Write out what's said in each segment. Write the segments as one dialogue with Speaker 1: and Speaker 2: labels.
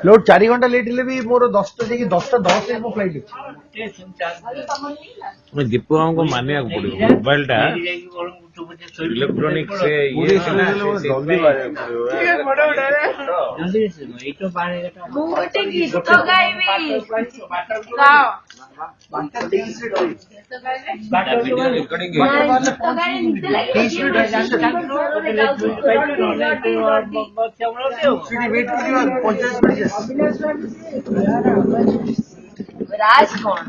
Speaker 1: Load 4 घंटा late हेले भी मोर 10टा देखि 10टा 10 रे मो फ्लाइट अछि
Speaker 2: दीपू हमको मानिया पड़ो मोबाइल टा इलेक्ट्रॉनिक से ये ना
Speaker 1: जल्दी बारे
Speaker 3: ମୁଁ ଗୋଟେ ଗୀତ ଗାଇବି ଗାଅ राज कौन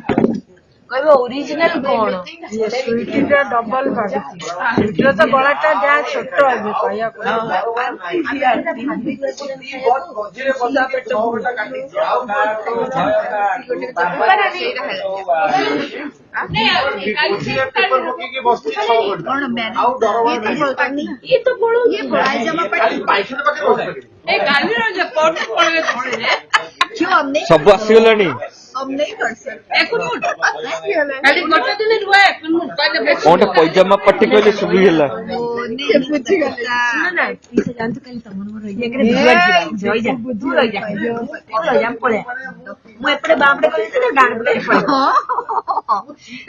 Speaker 3: कहबो ओरिजिनल कौन
Speaker 4: स्वीटी टा डबल भागती स्वीटी तो बड़ाटा जहाँ छोट है कहया
Speaker 3: ये तो बोलो ये पायजामा क्यों हमने
Speaker 2: सब आसीगलानी
Speaker 3: हम नहीं कर सकते
Speaker 2: कोनटा पैजामा पट्टी कहले सुबी गेला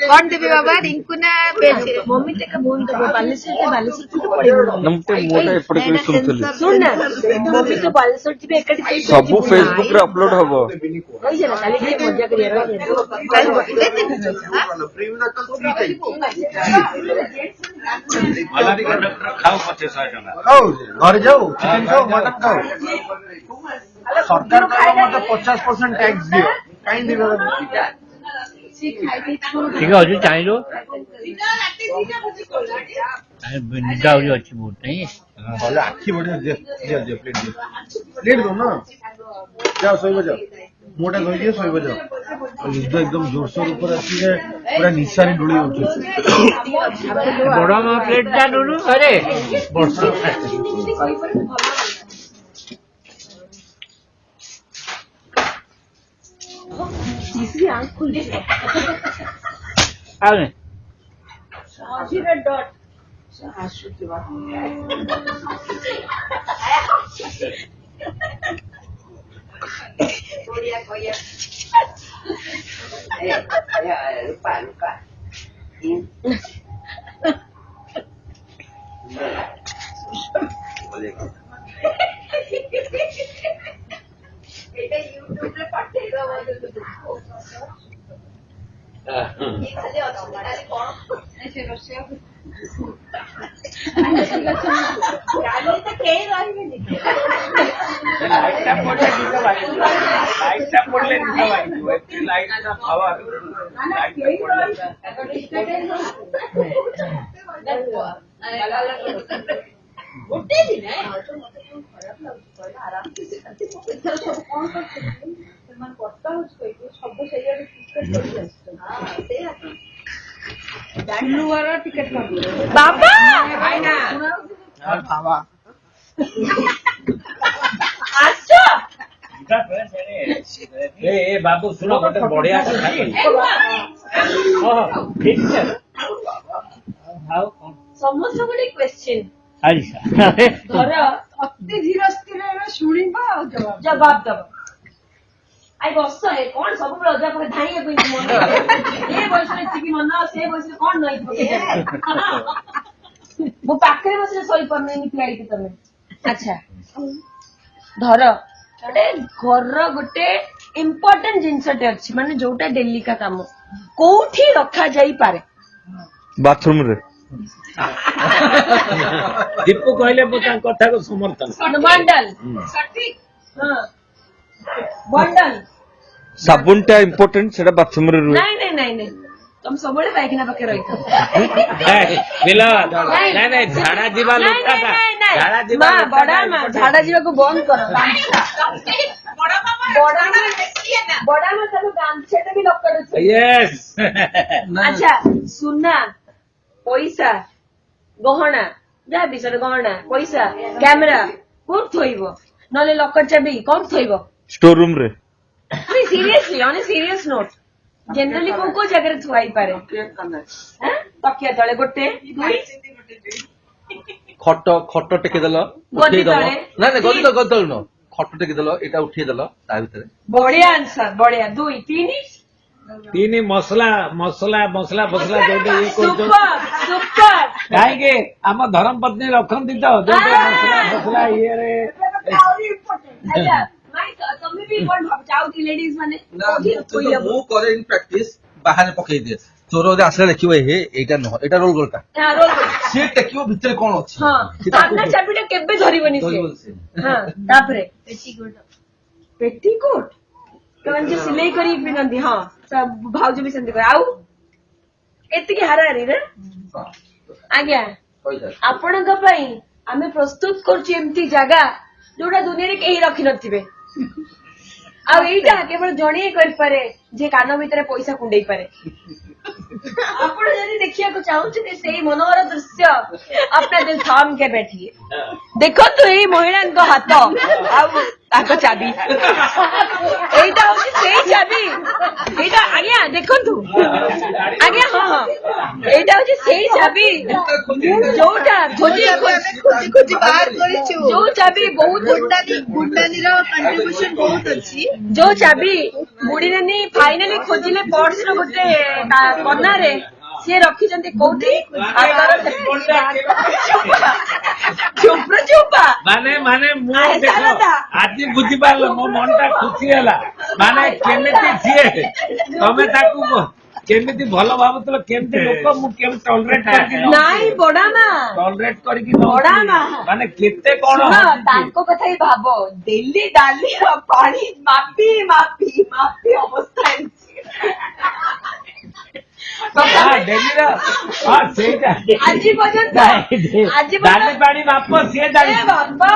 Speaker 3: कौन देवी बाबा रिंकू ना मम्मी ते का बोल दो बालेश्वर
Speaker 2: नमते मोटा एपड़े कोई सुनथली
Speaker 3: सुन ना मम्मी तो बालेश्वर जी में एकटी
Speaker 2: सब फेसबुक रे अपलोड हबो
Speaker 3: कहि जला खाली के मजा करिया
Speaker 2: खाओ 2500 टका
Speaker 1: खाओ घर जाओ चिकन खाओ मटन खाओ सरकार का मत 50% टैक्स दियो काई दिबे
Speaker 5: ठीक है हजू चाहिए निदा अच्छी बहुत नहीं
Speaker 1: भले आखी बढे दे प्लेट दे प्लेट दो ना जाओ सोइबो जाओ मोटा कर दिए सोइबो जाओ युद्ध एकदम जोर शोर ऊपर आसी है पूरा निशानी डुली उठे
Speaker 5: बड़ा मां प्लेट जा दोनों अरे वर्षा
Speaker 3: तीसरी आंख खुल गई
Speaker 5: आगे
Speaker 3: डॉट बाबा
Speaker 2: ए बाबू सुनो गोटे बढ़िया कथा ठीक है
Speaker 3: समस्त गोटे क्वेश्चन
Speaker 4: घर अति धीर स्थिर शुणिबा
Speaker 3: जवाब दब आई बस है कौन सब रजा पर धाइए कोई मन ए बस रे चिकी मन से बस कौन नहीं मो पाखरे बस सोई पर नहीं प्लाई तमे अच्छा धर गोटे घर गोटे इम्पोर्टेंट जिनसटे अछि माने जोटा डेली का काम कोठी रखा जाई पारे
Speaker 2: बाथरूम रे दीपू कहले मो कथा को समर्थन
Speaker 3: बंडल सटीक हां बंडल
Speaker 2: साबुन टा इम्पोर्टेंट सेटा बाथरूम रे
Speaker 3: नहीं तुम सबले पाइखना पके रही
Speaker 2: बिला नहीं झाड़ा जीवा लोटा का झाड़ा जीवा
Speaker 3: बड़ा मां झाड़ा जीवा को बंद करो बड़ा मां सब गांछेटा भी लॉक कर
Speaker 2: यस
Speaker 3: अच्छा सुना पैसा गहना जा बिसर गहना पैसा कैमरा कोन थोइबो नले लॉकर चाबी कोन थोइबो
Speaker 2: स्टोर रूम रे
Speaker 3: seriously on a serious note generally को जगह थुआई पारे हैं तकिया तले गोटे
Speaker 6: ଖଟ ଟେକିଦେଲ
Speaker 3: ଗଦି
Speaker 6: ଉଠେଇଦେଲ
Speaker 3: ତଳେ।
Speaker 6: ନା ନା ଗଦି ତଳେ ନୁହଁ ଖଟ ଟେକିଦେଲ ଏଇଟା ଉଠେଇଦେଲ ତା ଭିତରେ
Speaker 3: ବଢିଆ ଆନ୍ସର ବଢିଆ 2 3
Speaker 2: ତିନି ମସଲା ମସଲା ମସଲା ଫସଲା ଯୋଉଟା ଇଏ କରୁଛ
Speaker 3: ସୁପର
Speaker 2: କାହିଁକି ଆମ ଧର୍ମ ପତ୍ନୀ ରଖନ୍ତି ତ ଯୋଉଟା ମସଲା ଫସଲା ଇଏରେ
Speaker 3: ଆଚ୍ଛା ନାଇଁ ତମେ ବି କଣ ଭାବୁଛ ଆଉ କି ଲେଡିଜ ମାନେ କୋଉଠି ଶୋଇଲେ
Speaker 6: ମୁଁ କରେ ଇନ ପ୍ରାକ୍ଟିସ ବାହାରେ ପକେଇ ଦିଏ ଚୋର ଯଦି ଆସିଲେ ଦେଖିବ ଏଇଟା ନୁହଁ ଏଇଟା ରୋଲ ଗୋଲଟା
Speaker 3: ରୋଲ
Speaker 6: ସିଏ ଟେକିବ ଭିତରେ କଣ ଅଛି
Speaker 3: ହଁ ସାମ୍ନା ଚାବିଟା କେବେ ଧରିବନି ସେ ହଁ ତାପରେ ପେଟିକୋଟ ସେମାନେ ଯୋଉ ସିଲେଇ କରିକି ପିନ୍ଧନ୍ତି ହଁ ଭାଉଜ ବି ସେମିତି କରେ ଆଉ ଏତିକି ହାରାହାରି ନା ଆଜ୍ଞା ଆପଣଙ୍କ ପାଇଁ ଆମେ ପ୍ରସ୍ତୁତ କରୁଛୁ ଏମିତି ଜାଗା ଯୋଉଟା ଦୁନିଆରେ କେହି ରଖିନଥିବେ ଆଉ ଏଇଟା କେବଳ ଜଣେ କରିପାରେ ଯେ କାନ ଭିତରେ ପଇସା କୁଣ୍ଡେଇ ପାରେ ଆପଣ ଯଦି ଦେଖିବାକୁ ଚାହୁଁଛନ୍ତି ସେଇ ମନୋହର ଦୃଶ୍ୟ ଆପଣା ଦିଲ ଥାମ କେ बैठिए ଦେଖନ୍ତୁ ଏଇ ମହିଳାଙ୍କ ହାତ ଆଉ ତାଙ୍କ ଚାବି ଏଇଟା ହଉଛି ସେଇ ଚାବି ଏଇଟା ଆଜ୍ଞା ଦେଖନ୍ତୁ ଆଜ୍ଞା ହଁ ହଁ ଏଇଟା ହଉଛି ସେଇ ଚାବି ଯୋଉଟା ଖୋଜି ଖୋଜି ବାହାର କରିଛୁ ଯୋଉ ଚାବି ବହୁତ ଗୁଣ୍ଡାନୀର କଣ୍ଟ୍ରିବ୍ୟୁସନ ବହୁତ ଅଛି ଯୋଉ ଚାବି ବୁଢୀ ନାନୀ ଫାଇନାଲି ଖୋଜିଲେ ପର୍ସର ଗୋଟେ କନାରେ ସିଏ ରଖିଛନ୍ତି କୋଉଠି ଚୋପା
Speaker 2: ମାନେ ମୁଁ ଦେଖ ଆଜି ବୁଝିପାରିଲ ମୋ ମନଟା ଖୁସି ହେଲା ମାନେ କେମିତି ସିଏ ତମେ ତାକୁ କେମିତି ଭଲ ଭାବୁଥିଲ କେମିତି ଲୋକ ମୁଁ କେମିତି ଟଲରେଟ୍ କରିକି
Speaker 3: ନାଇଁ ବଡାମା
Speaker 2: ଟଲରେଟ୍ କରିକି
Speaker 3: ବଡାମା
Speaker 2: ମାନେ କେତେ କଣ
Speaker 3: ତାଙ୍କ କଥା ହିଁ ଭାବ ଡେଲି ଡାଲିର ପାଣି ମାପି ମାପି ମାପି ଅବସ୍ଥା ହେଇଛି
Speaker 2: ଡେଲିର ହଁ ସେଇଟା
Speaker 3: ଆଜି ପର୍ଯ୍ୟନ୍ତ
Speaker 2: ଡାଲି ପାଣି ମାପ ସିଏ ଜାଣିଛି
Speaker 3: ବାବା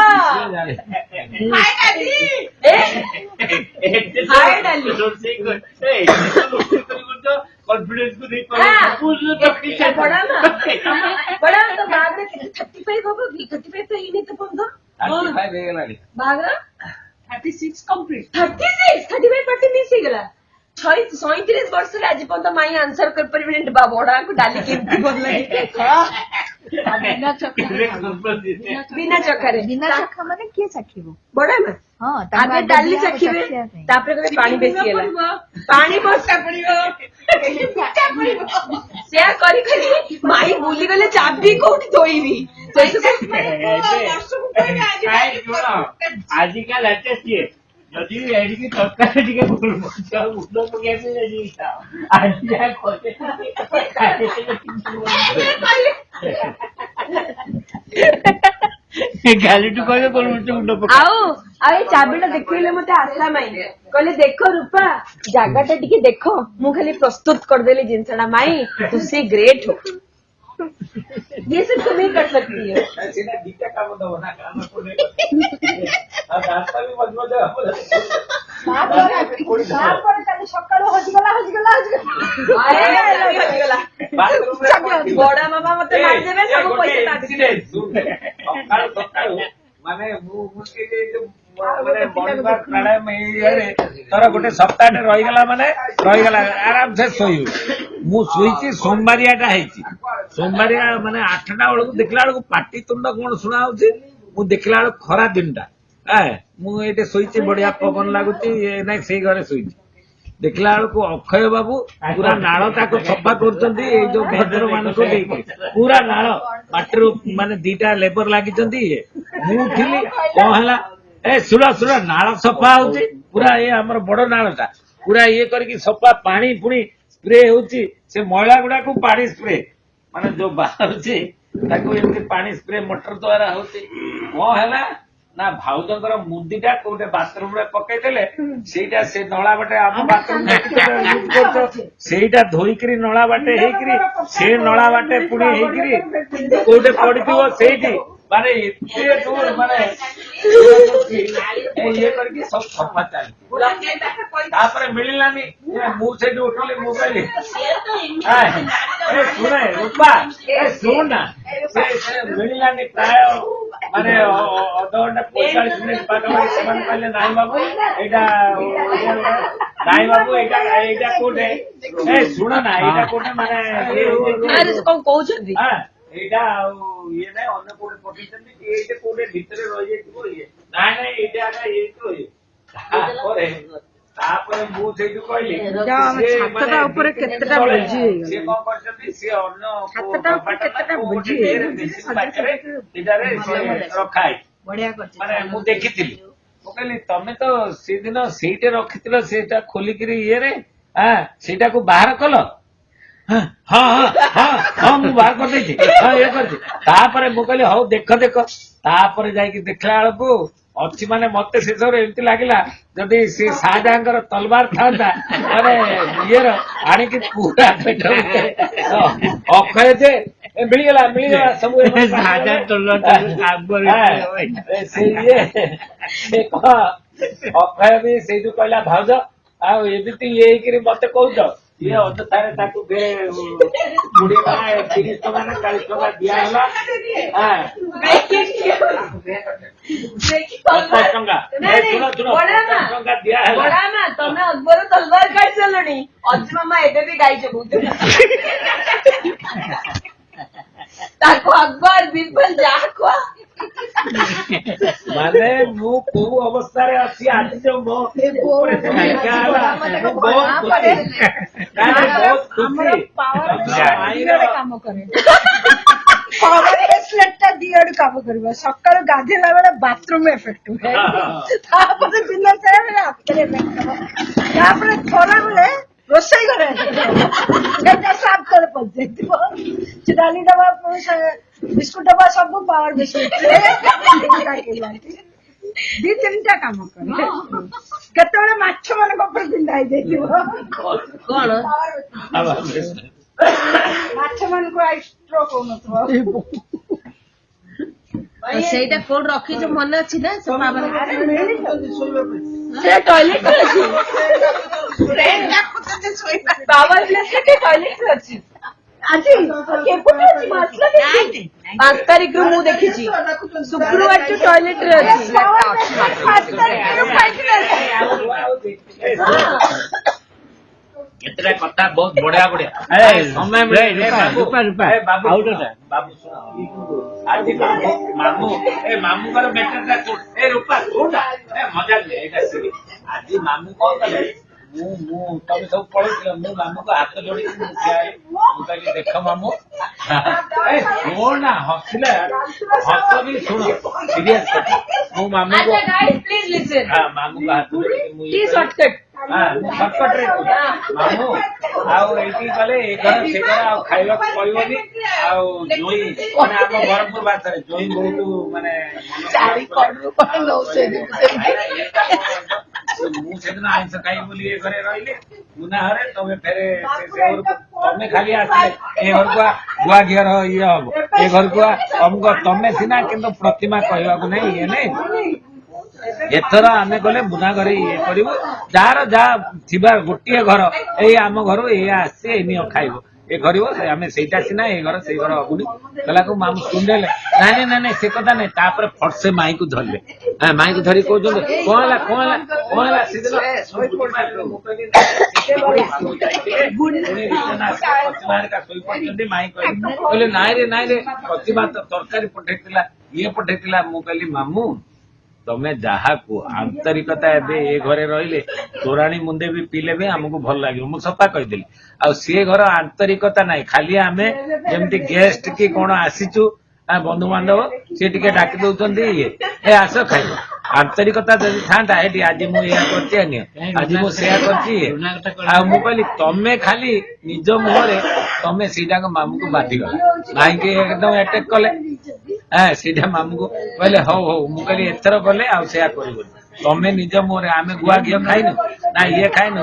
Speaker 3: ବାହାଘର 36 କମ୍ପ୍ଲିଟ୍ 35 ପାର୍ଟି ମିସ୍ ହେଇଗଲା 37 ବର୍ଷରେ ଆଜି ପର୍ଯ୍ୟନ୍ତ ମାଇଁ ଆନ୍ସର କରିପାରିବେନି ବଡାକୁ ଡାଲି କେମିତି ଭଲ ଲାଗେ ବିନା ଚକାରେ
Speaker 7: ମାନେ କିଏ ଚାଖିବ
Speaker 3: ବଡା ମା
Speaker 7: ହଁ
Speaker 3: ଆଗେ ଡାଲି ଚାଖିବେ ତାପରେ କହିବେ ପାଣି ବେଶୀ ହେଲା ପାଣି ବର୍ଷା ପଡିବ ସେୟା କରି କରି ମାଇଁ ଭୁଲିଗଲେ ଚାବି କୋଉଠି ଥୋଇବି
Speaker 5: ଆଜିକା ଲାଟେଷ୍ଟ ଇଏ ଯଦି ଏଠିକି ତରକାରୀ ଟିକେ ମୁଣ୍ଡ ପକେଇ ଆଜି ଯାହା କାଲିଠୁ କହିବେ କଣ ମୁଣ୍ଡ ପକା
Speaker 3: ଆଉ ଏଇ ଚାବିଟା ଦେଖେଇଲେ ମତେ ଆଶା ମାଇଁ କହିଲେ ଦେଖ ରୂପା ଜାଗାଟା ଟିକେ ଦେଖ ମୁଁ ଖାଲି ପ୍ରସ୍ତୁତ କରିଦେଲି ଜିନିଷଟା ମାଇଁ ତୁସି ଗ୍ରେଟ୍ हो ये सब तुम ही कर सकती हो
Speaker 2: ଦିଟା କାମ ଦବ ନା କାମ ଆଉ ଦାନ୍ତ ବି ମଜବୁତ ହବ
Speaker 7: ସକାଳୁ ହଜିଗଲା
Speaker 3: ବଡ ମାମା ମତେ ମାରିଦେବେ ସବୁ ପଇସା
Speaker 2: ସକାଳୁ ମାନେ ମୁଁ ତୋର ଗୋଟେ ସପ୍ତାହଟେ ରହିଗଲା ମାନେ ରହିଗଲା ଆରାମସେ ଶୋଇବୁ ମୁଁ ଶୋଇଛି ସୋମବାରିଆଟା ହେଇଛି ସୋମବାରିଆ ମାନେ 8ଟା ବେଳକୁ ଦେଖିଲା ବେଳକୁ ପାଟି ତୁଣ୍ଡ କଣ ଶୁଣା ହଉଛି ମୁଁ ଦେଖିଲା ବେଳକୁ ଖରା ଦିନଟା ମୁଁ ଏଇଠି ଶୋଇଛି ବଢିଆ ପବନ ଲାଗୁଛି ନାଇଁ ସେଇ ଘରେ ଶୋଇଛି ଦେଖିଲା ବେଳକୁ ଅକ୍ଷୟ ବାବୁ ପୁରା ନାଳ ତାକୁ ସଫା କରୁଛନ୍ତି ଏଇ ଯୋଉ ଭଦ୍ର ମାନଙ୍କୁ ଦେଇକି ପୁରା ନାଳ ମାଟିରୁ ମାନେ 2ଟା ଲେବର ଲାଗିଛନ୍ତି ମୁଁ ଥିଲି କଣ ହେଲା ଶୁଣ ନାଳ ସଫା ହଉଛି ପୁରା ଆମର ବଡ ନାଳଟା ପୁରା ଇଏ କରିକି ସଫା ପାଣି ପୁଣି ସ୍ପ୍ରେ ହଉଛି ସେ ମଇଳା ଗୁଡାକୁ ପାଣି ସ୍ପ୍ରେ ମାନେ ଯୋଉ ବାହାରୁଛି ତାକୁ ଏମିତି ପାଣି ସ୍ପ୍ରେ ମୋଟର ଦ୍ଵାରା ହଉଛି କଣ ହେଲା ନା ଭାଉଜଙ୍କର ମୁଦିଟା କୋଉଟେ ବାଥରୁମ ରେ ପକେଇଦେଲେ ସେଇଟା ସେ ନଳା ବାଟେ ଆମ ବାଥରୁମ ସେଇଟା ଧୋଇକିରି ନଳା ବାଟେ ହେଇକିରି ସେ ନଳା ବାଟେ ପୁଣି ହେଇକିରି କୋଉଟେ ପଡିଥିବ ସେଇଠି ମାନେ ଏତେ ଦୂର ମାନେ ଇଏ କରିକି ସବୁ ସଫା ଚାଲିଛି ତାପରେ ମିଳିଲାନି ମୁଁ ସେଇଠି ଉଠିଲି ମୁଁ କହିଲି ଶୁଣେ ରୂପା ଶୁଣ ନା ସେ ମିଳିଲାନି ପ୍ରାୟ ମାନେ ଅଧଘଣ୍ଟା 45 ମିନିଟ୍ ପାଖାପାଖି ସେମାନେ କହିଲେ ନାଇଁ ବାବୁ ଏଇଟା କୋଉଟେ ଶୁଣ ନା ଏଇଟା କୋଉଟେ ମାନେ
Speaker 3: କଣ କହୁଛନ୍ତି
Speaker 2: ଏଇଟା ଆଉ ଇଏ ନାହିଁ ଅନ୍ୟ କୋଉଠି ପଠେଇଛନ୍ତି କି ଏଇଟା କୋଉଠି ଭିତରେ ରହିଯାଇଥିବ ଇଏ ନାଇଁ ନାଇଁ ଏଇଟା ଆଗ ହେଇଥିବ ଇଏ ତାପରେ ମୁଁ ସେଇଠୁ କହିଲି
Speaker 4: ଯାଅ, ଆମେ
Speaker 2: ସିଏ
Speaker 4: ଛାତଟା
Speaker 2: ମାନେ
Speaker 4: ଉପରେ
Speaker 2: ଦି ତିନି
Speaker 4: କେତେଟା
Speaker 2: ତଳେ
Speaker 4: ଭୋଜି ହେଇଗଲା।
Speaker 2: ସିଏ କଣ କରିଛନ୍ତି ସିଏ ଅନ୍ୟ
Speaker 4: ଛାତଟା ଉପରେ କେତେଟା ଭୋଜି
Speaker 2: ପାଖରେ ସେଟାରେ ସିଏ ରଖା ହେଇଛି
Speaker 7: ବଢିଆ କରିଛି
Speaker 2: ମାନେ ମୁଁ ଦେଖିଥିଲି ମୁଁ କହିଲି ତମେ ତ ସେଦିନ ସେଇଟା ରଖିଥିଲ ସେଇଟା ଖୋଲିକିରି ଇଏରେ ସେଇଟାକୁ ବାହାର କଲ ହଁ ହଁ ହଁ ହଁ ମୁଁ ବାହାର କରିଦେଇଛି ହଁ ଇଏ କରିଛି ତାପରେ ମୁଁ କହିଲି ହଉ ଦେଖ ଦେଖ ତାପରେ ଯାଇକି ଦେଖିଲା ବେଳକୁ ଅଛି ମାନେ ମତେ ଶେଷରେ ଏମିତି ଲାଗିଲା ଯଦି ସେ ଶାହଜାହାଙ୍କର ତଲବାର ଥାନ୍ତା ମାନେ ଇଏର ଆଣିକି ପୁରା ପେଟ ଭିତରେ ଅକ୍ଷୟ ଯେ ମିଳିଗଲା ମିଳିଗଲା ସବୁ ସେ ଇଏ ସେ କଣ ଅକ୍ଷୟ ବି ସେଇଠୁ କହିଲା ଭାଉଜ ଆଉ ଏମିତି ଇଏ ହେଇକିରି ମତେ କହୁଛ ଇଏ ଅଯଥାରେ ତାକୁ 20 ଟଙ୍କା 30 ଟଙ୍କା ନା 40 ଟଙ୍କା ଦିଆହେଲା 50 ଟଙ୍କା ଶୁଣ ଶୁଣ 50 ଟଙ୍କା ଦିଆହେଲା
Speaker 3: ନା ତମେ ଅକବର ତଲବାର କାଢି ସାରିଲଣି ଅଜୁ ମାମା ଏବେ ବି ଗାଇଛ ବହୁତ ତାକୁ ଅକବର ବିପଲ ଯାହା କୁହ
Speaker 2: ମାନେ ମୁଁ କୋଉ ଅବସ୍ଥାରେ ଅଛି ଆଜି ଯୋଉ ମୋ ଉପରେ ସଂଖ୍ୟା ହେଲା ମୁଁ ବହୁତ ଖୁସି ବହୁତ
Speaker 4: ଆମର
Speaker 2: ଖୁସି
Speaker 4: ପାୱାର
Speaker 2: ମାଇର
Speaker 4: କାମ କରେ ପାୱାର ବ୍ରେସଲେଟ ଟା ଦି ଆଡୁ କାମ କରିବ ସକାଳୁ ଗାଧେଇଲା ବେଳେ ବାଥରୁମ ଏଫେକ୍ଟ ହୁଏ ତାପରେ ଦିନ ସାରା ବେଳେ ହାତରେ ଏଫେକ୍ଟ ହବ ତାପରେ ଖରା ବେଳେ ରୋଷେଇ ଘରେ ଏଟା ସାଫ করে ପଶିଯାଇଥିବ ସେ ଡାଲି ଡବା ବିସ୍କୁଟ ଡବା ସବୁ ପାୱାର ବ୍ରେସଲେଟ ଦି ତିନିଟା କାମ କରେ କେତେବେଳେ ମାଛ ମାନଙ୍କ ଉପରେ ପିନ୍ଧା ହେଇଯାଇଥିବ
Speaker 3: କଣ
Speaker 4: ମାଛ ମାନଙ୍କୁ ଷ୍ଟ୍ରୋକ୍ ହଉନଥିବ
Speaker 3: ସେଇଟା କୋଉଠି ରଖିଛ ମନେ ଅଛି ନା ସେ
Speaker 4: ଶୋଇବା ପାଇଁ
Speaker 3: ସେ ଟଏଲେଟ ରେ ଅଛି ପାୱାର ବ୍ରେସଲେଟ ଟଏଲେଟ ରେ ଅଛି ଆଜି କେପଟେ ଅଛି ମାସଲା 5 ତାରିଖରୁ ମୁଁ ଦେଖିଛି ଶୁକ୍ରବାର ଟୁ ଟଏଲେଟ ରେ ଅଛି
Speaker 2: କେତେଟା କଥା ବହୁତ ବଢିଆ ବଢିଆ ସମୟ ମିଳେ ବାବୁ ଶୁଣ ଆଜି ମାମୁଁ ମାମୁଁଙ୍କର ବେଟରଟା ଏ ରୂପା କୋଉଟା ମଜା ଏଇଟା ଆଜି ମାମୁଁ କଣ କଲେ ମୁଁ ତମେ ସବୁ ପଳେଇଥିଲ ମୁଁ ମାମୁଁଙ୍କ ହାତ ଯୋଡିକି ମୁଁ ଠିଆ ହେଲି ମୁଁ କହିଲି ଦେଖ ମାମୁଁ ଶୁଣ ନା ହସିଲେ ହସ ବି ଶୁଣ ସିରିୟସ କଥା ମୁଁ ମାମୁଁଙ୍କୁ ମାମୁଁଙ୍କ ହାତ ଯୋଡିକି ମୁଁ ସର୍ଟକଟ ରେ ମାମୁଁ ଆଉ ଏଇଠି ଗଲେ ଏ ଘର ସେ ଘର ଆଉ ଖାଇବାକୁ କହିବନି ଆଉ ଜୋଇଁ ମାନେ ଆମ ବରହମପୁର ଭାଷାରେ ଜୋଇଁ ବହୁତ ମାନେ ମୁଁ ସେଦିନ ଆଇଁଷ ଖାଇବି ବୋଲି ଏ ଘରେ ରହିଲି ମୁନା ଘରେ ତମେ ଫେରେ ସେ ଘରକୁ ତମେ ଖାଲି ଆସିଲେ ଏ ଘରକୁ ଗୁଆ ଘିଅର ଇଏ ହବ ଏ ଘରକୁ ଅମୁକ ତମେ ସିନା କିନ୍ତୁ ପ୍ରତିମା କହିବାକୁ ନାହିଁ ଇଏ ନାଇଁ ଏଥର ଆମେ ଗଲେ ମୁନା ଘରେ ଇଏ କରିବୁ ଯାହାର ଯାହା ଥିବା ଗୋଟିଏ ଘର ଏଇ ଆମ ଘରୁ ଏଇଆ ଆସିଛି ଏଇ ନିଅ ଖାଇବ ଏ କରିବ ଆମେ ସେଇଟା ସିନା ଏ ଘର ସେଇ ଘର ହବୁନି କହିଲାକୁ ମାମୁଁ ଶୁଣିଲେ ନାଇଁ ନାଇଁ ନାଇଁ ନାଇଁ ସେ କଥା ନାଇଁ ତାପରେ ଫଟସେ ମାଇକୁ ଧରିଲେ ମାଇକୁ ଧରି କହୁଛନ୍ତି କଣ ହେଲା କଣ ହେଲା କଣ ହେଲା ସେଦିନ ଶୋଇପଡିଛନ୍ତି ମାଇ କହିଲେ ନାଇଁ ରେ ପ୍ରତିଭା ତରକାରୀ ପଠେଇଥିଲା ଇଏ ପଠେଇଥିଲା ମୁଁ କହିଲି ମାମୁଁ ତମେ ଯାହା କୁହ ଆନ୍ତରିକତା ଏବେ ଏ ଘରେ ରହିଲେ ତୋରାଣୀ ମୁଣ୍ଡେ ବି ପିଇଲେ ବି ଆମକୁ ଭଲ ଲାଗିବ ମୁଁ ସଫା କହିଦେଲି ଆଉ ସିଏ ଘର ଆନ୍ତରିକତା ନାହିଁ ଖାଲି ଆମେ ଯେମିତି ଗେଷ୍ଟ କି କଣ ଆସିଛୁ ବନ୍ଧୁବାନ୍ଧବ ସିଏ ଟିକେ ଡାକି ଦଉଛନ୍ତି ଇଏ ଆସ ଖାଇବ ଆନ୍ତରିକତା ଯଦି ଥାନ୍ତା ଏଠି ଆଜି ମୁଁ ଏଇଆ କରିଛି ଆଜି ମୁଁ ସେଇଆ କରିଛି ଆଉ ମୁଁ କହିଲି ତମେ ଖାଲି ନିଜ ମୁହଁରେ ତମେ ସେଇଟାକୁ ମାମୁଁକୁ ବାଧିଗଲା ମାଇକି ଏକଦମ ଆଟାକ କଲେ ସେଇଟା ମାମୁଁକୁ କହିଲେ ହଉ ହଉ ମୁଁ କହିଲି ଏଥର ଗଲେ ଆଉ ସେଇଆ କରିବୁନି ତମେ ନିଜ ମୁହଁରେ ଆମେ ଗୁଆ ଘିଅ ଖାଇନୁ ନା ଇଏ ଖାଇନୁ